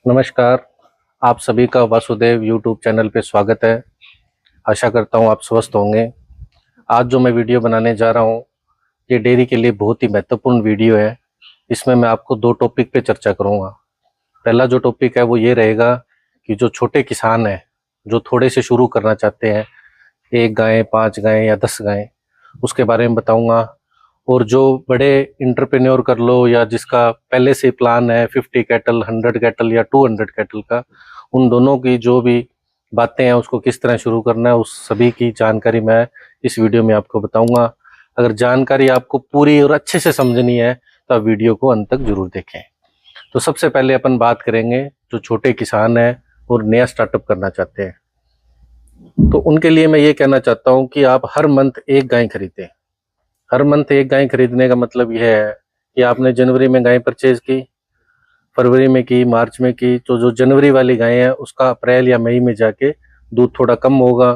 नमस्कार। आप सभी का वासुदेव यूट्यूब चैनल पे स्वागत है। आशा करता हूँ आप स्वस्थ होंगे। आज जो मैं वीडियो बनाने जा रहा हूँ ये डेयरी के लिए बहुत ही महत्वपूर्ण वीडियो है। इसमें मैं आपको दो टॉपिक पे चर्चा करूँगा। पहला जो टॉपिक है वो ये रहेगा कि जो छोटे किसान हैं, जो थोड़े से शुरू करना चाहते हैं, 1 गाय, 5 गाय या 10 गाय, उसके बारे में बताऊँगा। और जो बड़े इंटरप्रेन्योर कर लो या जिसका पहले से प्लान है 50 कैटल, 100 कैटल या 200 कैटल का, उन दोनों की जो भी बातें हैं उसको किस तरह शुरू करना है, उस सभी की जानकारी मैं इस वीडियो में आपको बताऊंगा। अगर जानकारी आपको पूरी और अच्छे से समझनी है तो आप वीडियो को अंत तक जरूर देखें। तो सबसे पहले अपन बात करेंगे जो छोटे किसान हैं और नया स्टार्टअप करना चाहते हैं, तो उनके लिए मैं ये कहना चाहता हूँ कि आप हर मंथ 1 गाय खरीदें। हर मंथ 1 गाय खरीदने का मतलब यह है कि आपने जनवरी में गाय परचेज की, फरवरी में की, मार्च में की, तो जो जनवरी वाली गाय है उसका अप्रैल या मई में जाके दूध थोड़ा कम होगा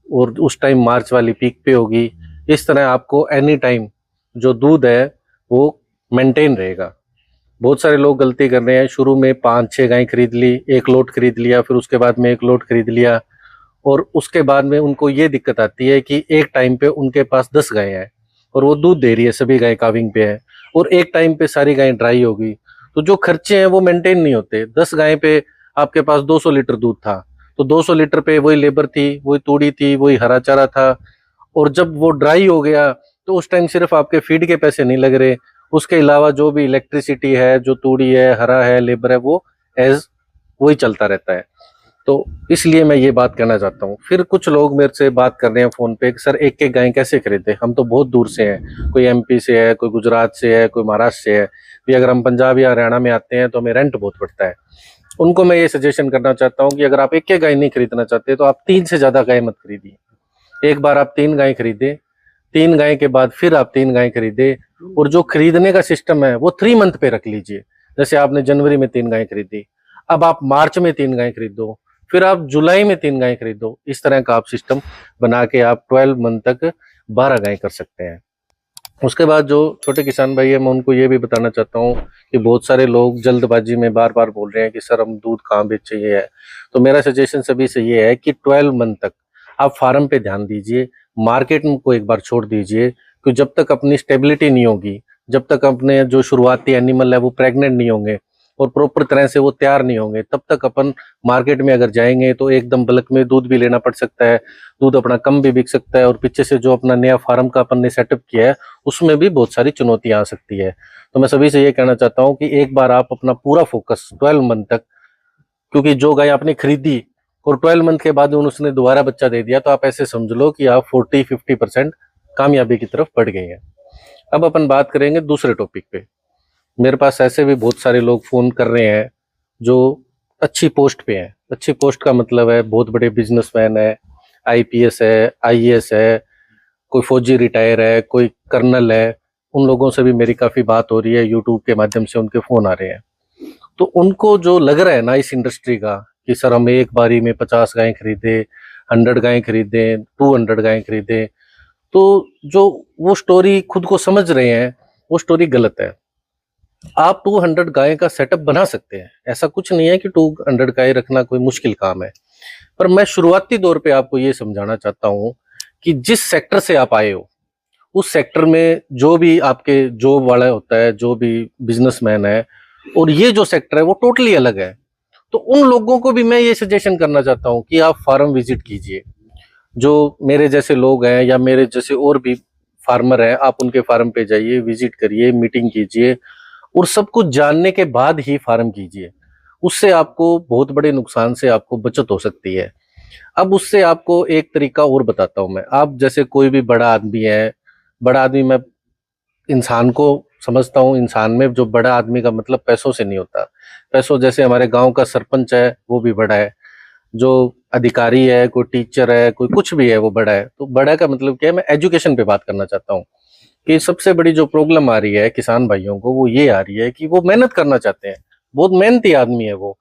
और उस टाइम मार्च वाली पीक पे होगी। इस तरह आपको एनी टाइम जो दूध है वो मेंटेन रहेगा। बहुत सारे लोग गलती कर रहे हैं, शुरू में 5-6 गाय खरीद ली, 1 लोट खरीद लिया, फिर उसके बाद में 1 लोट खरीद लिया और उसके बाद में उनको ये दिक्कत आती है कि एक टाइम पे उनके पास 10 गाय हैं और वो दूध दे रही है, सभी गाय काविंग पे है और एक टाइम पे सारी गाय ड्राई होगी, तो जो खर्चे हैं वो मेंटेन नहीं होते। 10 गाय पे आपके पास 200 लीटर दूध था, तो 200 लीटर पे वही लेबर थी, वही तूड़ी थी, वही हरा चारा था, और जब वो ड्राई हो गया तो उस टाइम सिर्फ आपके फीड के पैसे नहीं लग रहे, उसके अलावा जो भी इलेक्ट्रिसिटी है, जो तूड़ी है, हरा है, लेबर है, वो एज वही चलता रहता है। तो इसलिए मैं ये बात कहना चाहता हूँ। फिर कुछ लोग मेरे से बात कर रहे हैं फोन पे कि सर एक एक गाय कैसे खरीदे, हम तो बहुत दूर से हैं, कोई एमपी से है, कोई गुजरात से है, कोई महाराष्ट्र से है, भी अगर हम पंजाब या हरियाणा में आते हैं तो हमें रेंट बहुत पड़ता है। उनको मैं ये सजेशन करना चाहता हूँ कि अगर आप एक एक गाय नहीं खरीदना चाहते तो आप 3 से ज्यादा गाय मत खरीदिए। एक बार आप 3 गाय खरीदे, 3 गाय के बाद फिर आप 3 गाय खरीदे, और जो खरीदने का सिस्टम है वो 3 मंथ पे रख लीजिए। जैसे आपने जनवरी में 3 गाय खरीदी, अब आप मार्च में 3 गाय खरीदो, फिर आप जुलाई में 3 गाय खरीदो। इस तरह का आप सिस्टम बना के आप 12 मंथ तक 12 गाय कर सकते हैं। उसके बाद जो छोटे किसान भाई है, मैं उनको ये भी बताना चाहता हूँ कि बहुत सारे लोग जल्दबाजी में बार बार बोल रहे हैं कि सर हम दूध कहाँ बेचे, ये है। तो मेरा सजेशन सभी से ये है कि 12 मंथ तक आप फार्म पे ध्यान दीजिए, मार्केट को एक बार छोड़ दीजिए, क्योंकि जब तक अपनी स्टेबिलिटी नहीं होगी, जब तक अपने जो शुरुआती एनिमल है वो प्रेग्नेंट नहीं होंगे और प्रॉपर तरह से वो तैयार नहीं होंगे, तब तक अपन मार्केट में अगर जाएंगे तो एकदम बल्क में दूध भी लेना पड़ सकता है, दूध अपना कम भी बिक सकता है, और पीछे से जो अपना नया फार्म का अपन ने सेटअप किया है उसमें भी बहुत सारी चुनौतियां आ सकती है। तो मैं सभी से ये कहना चाहता हूँ कि एक बार आप अपना पूरा फोकस 12 मंथ तक, क्योंकि जो गाय आपने खरीदी और 12 मंथ के बाद उसने दोबारा बच्चा दे दिया, तो आप ऐसे समझ लो कि आप 40-50% कामयाबी की तरफ बढ़ गए हैं। अब अपन बात करेंगे दूसरे टॉपिक पे। मेरे पास ऐसे भी बहुत सारे लोग फोन कर रहे हैं जो अच्छी पोस्ट पे हैं। अच्छी पोस्ट का मतलब है बहुत बड़े बिजनेसमैन है, आईपीएस है, आईएएस है, कोई फौजी रिटायर है, कोई कर्नल है। उन लोगों से भी मेरी काफी बात हो रही है, यूट्यूब के माध्यम से उनके फोन आ रहे हैं। तो उनको जो लग रहा है ना इस इंडस्ट्री का कि सर हम एक बारी में 50 गाय खरीदे, 100 गाय खरीदे, 200 गाय खरीदे, तो जो वो स्टोरी खुद को समझ रहे हैं वो स्टोरी गलत है। आप 200 गाय का सेटअप बना सकते हैं, ऐसा कुछ नहीं है कि 200 गाय रखना कोई मुश्किल काम है। पर मैं शुरुआती दौर पे आपको ये समझाना चाहता हूं कि जिस सेक्टर से आप आए हो उस सेक्टर में जो भी आपके जॉब वाला होता है, जो भी बिजनेसमैन है, और ये जो सेक्टर है वो टोटली अलग है। तो उन लोगों को भी मैं ये सजेशन करना चाहता हूँ कि आप फार्म विजिट कीजिए। जो मेरे जैसे लोग हैं या मेरे जैसे और भी फार्मर हैं, आप उनके फार्म पे जाइए, विजिट करिए, मीटिंग कीजिए, और सब कुछ जानने के बाद ही फार्म कीजिए। उससे आपको बहुत बड़े नुकसान से आपको बचत हो सकती है। अब उससे आपको एक तरीका और बताता हूं मैं। आप जैसे कोई भी बड़ा आदमी है, बड़ा आदमी मैं इंसान को समझता हूँ, इंसान में जो बड़ा आदमी का मतलब पैसों से नहीं होता। पैसों जैसे हमारे गांव का सरपंच है वो भी बड़ा है, जो अधिकारी है, कोई टीचर है, कोई कुछ भी है, वो बड़ा है। तो बड़ा का मतलब क्या है, मैं एजुकेशन पे बात करना चाहता हूँ कि सबसे बड़ी जो प्रॉब्लम आ रही है किसान भाइयों को वो ये आ रही है कि वो मेहनत करना चाहते हैं, बहुत मेहनती आदमी है वो,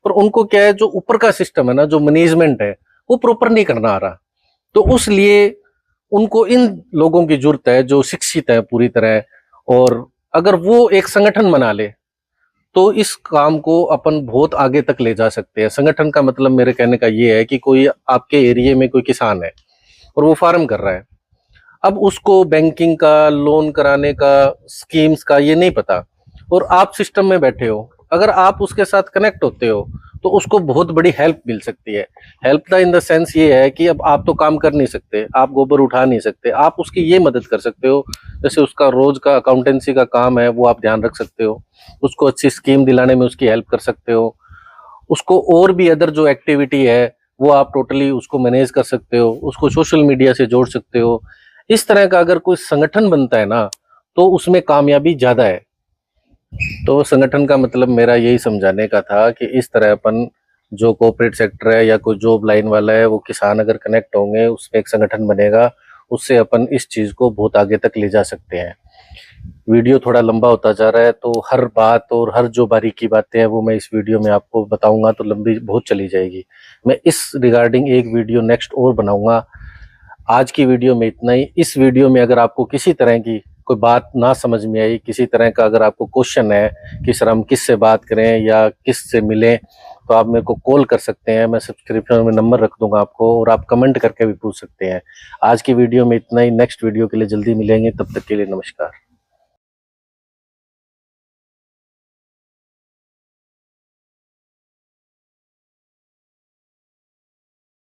पर उनको क्या है, जो ऊपर का सिस्टम है ना, जो मैनेजमेंट है, वो प्रॉपर नहीं करना आ रहा। तो उस लिए उनको इन लोगों की जरूरत है जो शिक्षित है पूरी तरह, और अगर वो एक संगठन बना ले तो इस काम को अपन बहुत आगे तक ले जा सकते हैं। संगठन का मतलब मेरे कहने का ये है कि कोई आपके एरिया में कोई किसान है और वो फार्म कर रहा है, अब उसको बैंकिंग का, लोन कराने का, स्कीम्स का ये नहीं पता, और आप सिस्टम में बैठे हो, अगर आप उसके साथ कनेक्ट होते हो तो उसको बहुत बड़ी हेल्प मिल सकती है। Help the in the sense ये है कि अब आप तो काम कर नहीं सकते, आप गोबर उठा नहीं सकते, आप उसकी ये मदद कर सकते हो, जैसे उसका रोज का अकाउंटेंसी का काम है वो आप ध्यान रख सकते हो, उसको अच्छी स्कीम दिलाने में उसकी हेल्प कर सकते हो, उसको और भी अदर जो एक्टिविटी है वो आप टोटली उसको मैनेज कर सकते हो, उसको सोशल मीडिया से जोड़ सकते हो। इस तरह का अगर कोई संगठन बनता है ना तो उसमें कामयाबी ज्यादा है। तो संगठन का मतलब मेरा यही समझाने का था कि इस तरह अपन जो कॉर्पोरेट सेक्टर है या कोई जॉब लाइन वाला है, वो किसान अगर कनेक्ट होंगे, उसमें एक संगठन बनेगा, उससे अपन इस चीज को बहुत आगे तक ले जा सकते हैं। वीडियो थोड़ा लंबा होता जा रहा है तो हर बात और हर जो बारीकी बातें हैं वो मैं इस वीडियो में आपको बताऊंगा तो लंबी बहुत चली जाएगी। मैं इस रिगार्डिंग एक वीडियो नेक्स्ट और बनाऊंगा। आज की वीडियो में इतना ही। इस वीडियो में अगर आपको किसी तरह की कोई बात ना समझ में आई, किसी तरह का अगर आपको क्वेश्चन है कि सर हम किस से बात करें या किस से मिलें, तो आप मेरे को कॉल कर सकते हैं, मैं सब्सक्रिप्शन में नंबर रख दूंगा आपको, और आप कमेंट करके भी पूछ सकते हैं। आज की वीडियो में इतना ही। नेक्स्ट वीडियो के लिए जल्दी मिलेंगे, तब तक के लिए नमस्कार।